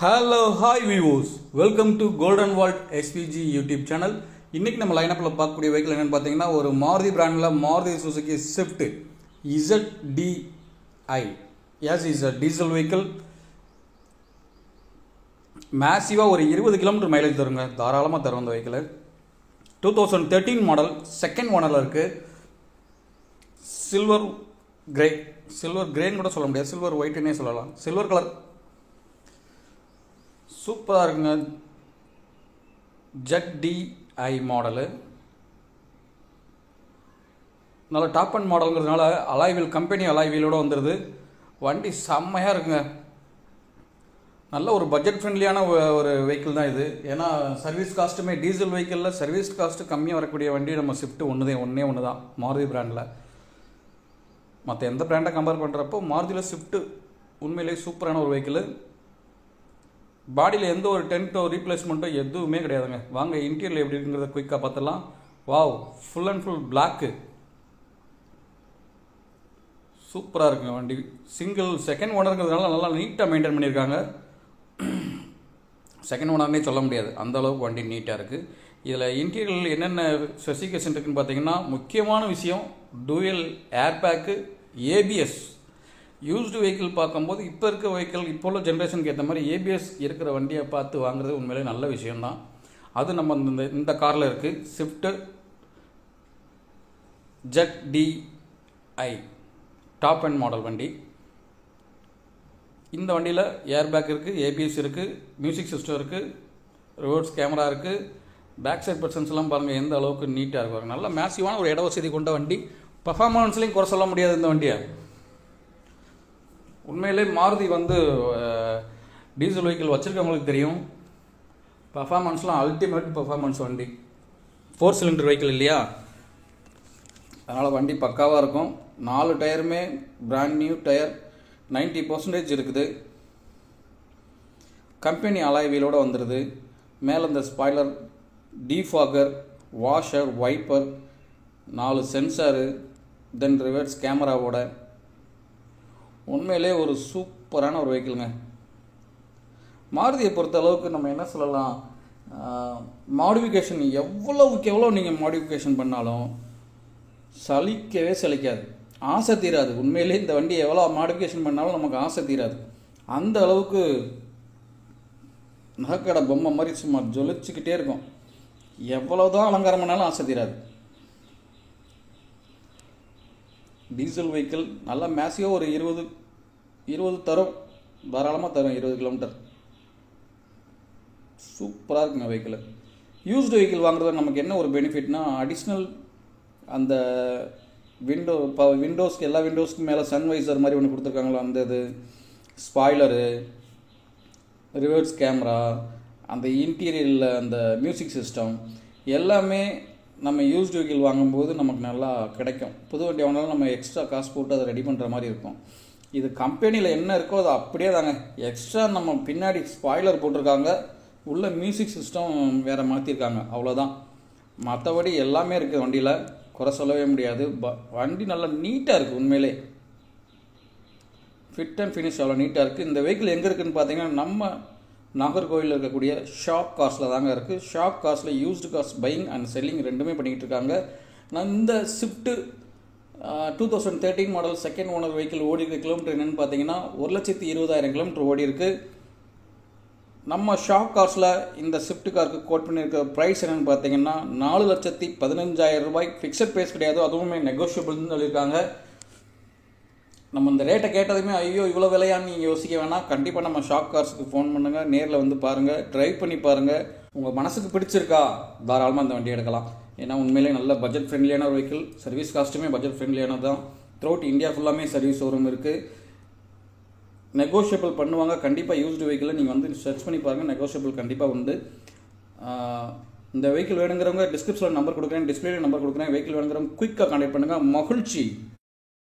Hello hi viewers, welcome to golden vault SPG YouTube channel. இன்றைக்கி நம்ம லைனப்பில் பார்க்கக்கூடிய vehicle என்னென்னு பார்த்தீங்கன்னா, ஒரு மாருதி பிராண்டில் மாருதி சுசுகி ஸ்விஃப்ட் ZDI. எஸ் இஸ் அ டீசல் வெஹிக்கிள். மேசிவாக ஒரு 20 கிலோமீட்டர் மைலேஜ் தருங்க, தாராளமாக தரும் அந்த வெஹிக்கிள். 2013 மாடல், செகண்ட் ஓனரில் இருக்குது. சில்வர் கிரேன்னு கூட சொல்ல முடியாது, சில்வர் ஒயிட்டுன்னே சொல்லலாம். சில்வர் கலர் சூப்பராக இருக்குங்க. ZDI மாடலு நல்ல டாப் அண்ட் மாடலுங்கிறதுனால அலாய்வீல், கம்பெனி அலாய்வீலோடு வந்துடுது. வண்டி செம்மையாக இருக்குங்க. நல்ல ஒரு பட்ஜெட் ஃப்ரெண்ட்லியான ஒரு வெஹிக்கிள் தான் இது. ஏன்னா சர்வீஸ் காஸ்ட்டுமே டீசல் வெஹிக்கிளில் சர்வீஸ் காஸ்ட்டு கம்மியாக வரக்கூடிய வண்டி நம்ம ஸ்விஃப்ட் ஒன்றே தான் மாருதி பிராண்டில். மற்ற எந்த பிராண்டை கம்பேர் பண்ணுறப்போ மாருதியில் ஸ்விஃப்ட் உண்மையிலேயே சூப்பரான ஒரு வெஹிக்கிள். பாடியில் எந்த ஒரு டென்ட்டோ ரீப்ளேஸ்மெண்ட்டோ எதுவுமே கிடையாதுங்க. வாங்க இன்டீரியர் எப்படி இருக்குங்கிறத குயிக்காக பார்த்துடலாம். Wow, full and full block சூப்பராக இருக்குங்க வண்டி. செகண்ட் ஓனருங்கிறதுனால நல்லா நீட்டாக மெயின்டைன் பண்ணியிருக்காங்க. செகண்ட் ஓனர்னே சொல்ல முடியாது, அந்த அளவுக்கு வண்டி நீட்டாக இருக்குது. இதில் இன்டீரியரில் என்னென்ன ஸ்பெசிஃபிகேஷன் இருக்குதுன்னு பார்த்தீங்கன்னா, முக்கியமான விஷயம் dual airbag, ABS. Used vehicle பார்க்கும்போது இப்போ இருக்க வெஹிக்கிள், இப்போ உள்ள ஜென்ரேஷனுக்கு ஏற்ற மாதிரி ABS இருக்கிற வண்டியை பார்த்து வாங்குறது உண்மையிலே நல்ல விஷயம்தான். அது நம்ம இந்த காரில் இருக்குது. Swift ZDI top and model வண்டி. இந்த வண்டியில் ஏர்பேக் இருக்குது, ABS இருக்குது, மியூசிக் சிஸ்டம் இருக்குது, ரிவர்ஸ் கேமரா இருக்குது. பேக் சைட் பர்சன்ஸ்லாம் பாருங்கள் எந்த அளவுக்கு நீட்டாக இருக்கும். நல்ல மேசிவான ஒரு இட வசதி கொண்ட வண்டி. பர்ஃபார்மன்ஸ்லையும் குறை சொல்ல முடியாது இந்த வண்டியை. உண்மையிலே மாருதி டீசல் வெஹிக்கிள் வச்சுருக்கவங்களுக்கு தெரியும். பர்ஃபார்மன்ஸ்லாம் அல்டிமேட் பர்ஃபார்மன்ஸ் வண்டி. 4 சிலிண்டர் வெஹிக்கிள் இல்லையா, அதனால் வண்டி பக்காவாக இருக்கும். 4 டயருமே பிராண்ட் நியூ டயர், 90% இருக்குது. கம்பெனி அலாய் வீலோடு வந்துடுது. மேலே இந்த spoiler, defogger, washer, wiper, 4 sensor, then reverse கேமராவோட உண்மையிலே ஒரு சூப்பரான ஒரு வெஹிக்கிளுங்க. மாருதியை பொறுத்த அளவுக்கு நம்ம என்ன சொல்லலாம், மாடிஃபிகேஷன் எவ்வளவுக்கு எவ்வளோ நீங்கள் மாடிஃபிகேஷன் பண்ணாலும் சலிக்காது, ஆசை தீராது. உண்மையிலே இந்த வண்டி எவ்வளோ மாடிஃபிகேஷன் பண்ணாலும் நமக்கு ஆசை தீராது. அந்த அளவுக்கு நகைக்கடை பொம்மை மாதிரி சும்மா ஜொலிச்சுக்கிட்டே இருக்கும். எவ்வளோதான் அலங்காரம் பண்ணாலும் ஆசை தீராது. டீசல் வெஹிக்கிள் நல்லா மேசிவாக ஒரு 20 தரும், தாராளமாக தரும். 20 கிலோமீட்டர் சூப்பராக இருக்குங்க வெஹிக்கிள். யூஸ்டு வெஹிக்கிள் வாங்குறது நமக்கு என்ன ஒரு பெனிஃபிட்னா, அடிஷ்னல் அந்த விண்டோஸ்க்கு, எல்லா விண்டோஸ்க்கு மேலே சன்வைசர் மாதிரி ஒன்று கொடுத்துருக்காங்களோ அந்த இது, ஸ்பாய்லரு, ரிவர்ஸ் கேமரா, அந்த இன்டீரியரில் அந்த மியூசிக் சிஸ்டம் எல்லாமே நம்ம யூஸ்டு வெஹிக்கிள் வாங்கும்போது நமக்கு நல்லா கிடைக்கும். புது வண்டி வாங்கினாலும் நம்ம எக்ஸ்ட்ரா காசு போட்டு அதை ரெடி பண்ணுற மாதிரி இருக்கும். இது கம்பெனியில் என்ன இருக்கோ அது அப்படியே தாங்க. எக்ஸ்ட்ரா நம்ம பின்னாடி ஸ்பாய்லர் போட்டிருக்காங்க, உள்ள மியூசிக் சிஸ்டம் வேறு மாற்றிருக்காங்க, அவ்வளோதான். மற்றபடி எல்லாமே இருக்குது வண்டியில், குறை சொல்லவே முடியாது. வண்டி நல்லா நீட்டாக இருக்குது. உண்மையிலே ஃபிட் அண்ட் ஃபினிஷ் அவ்வளோ நீட்டாக இருக்குது. இந்த வெஹிக்கிள் எங்கே இருக்குதுன்னு பார்த்தீங்கன்னா, நம்ம நாகர்கோவிலில் இருக்கக்கூடிய ஷாப் கார்ஸில் தாங்க இருக்குது. ஷாப் கார்ஸில் used cars buying and selling ரெண்டுமே பண்ணிக்கிட்டு இருக்காங்க. நான் இந்த Swift 2013 model second owner vehicle ஓடி இருக்க கிலோமீட்டர் என்னென்னு பார்த்தீங்கன்னா 1,20,000 கிலோமீட்டர் ஓடி இருக்குது. நம்ம ஷாப் கார்ஸில் இந்த ஸ்விஃப்ட் காருக்கு கோட் பண்ணியிருக்க ப்ரைஸ் என்னென்னு பார்த்தீங்கன்னா 4,15,000 ரூபாய். ஃபிக்ஸட் ப்ரைஸ் கிடையாது, அதுவுமே நெகோஷியபிள்னு சொல்லியிருக்காங்க. நம்ம இந்த ரேட்டை கேட்டதுமே ஐயோ இவ்வளோ விலையான்னு நீங்கள் யோசிக்க வேணாம். கண்டிப்பாக நம்ம ஷாப் கார்ஸுக்கு ஃபோன் பண்ணுங்கள், நேரில் வந்து பாருங்கள், ட்ரைவ் பண்ணி பாருங்கள். உங்கள் மனசுக்கு பிடிச்சிருக்கா தாராளமாக இந்த வண்டி எடுக்கலாம். ஏன்னா உண்மையிலே நல்ல பட்ஜெட் ஃப்ரெண்ட்லியான ஒரு வெஹிக்கிள். சர்வீஸ் காஸ்ட்டுமே பட்ஜெட் ஃப்ரெண்ட்லியானது தான். த்ரூஅவுட் இந்தியா ஃபுல்லாமே சர்வீஸ் ஷோரூம் இருக்குது. நெகோஷியபிள் பண்ணுவாங்க கண்டிப்பாக. யூஸ்டு வெஹிக்கிளை நீங்கள் வந்து சர்ச் பண்ணி பாருங்கள், நெகோஷியபிள் கண்டிப்பாக உண்டு. இந்த வெஹிக்கிள் வேணுங்கிறவங்க டிஸ்கிரிப்ஷனில் நம்பர் கொடுக்குறேன், டிஸ்பிளேல நம்பர் கொடுக்குறேன். வெஹிக்கிள் வேணுங்கிறவங்க குயிக்காக கான்டாக்ட் பண்ணுங்கள். மகிழ்ச்சி.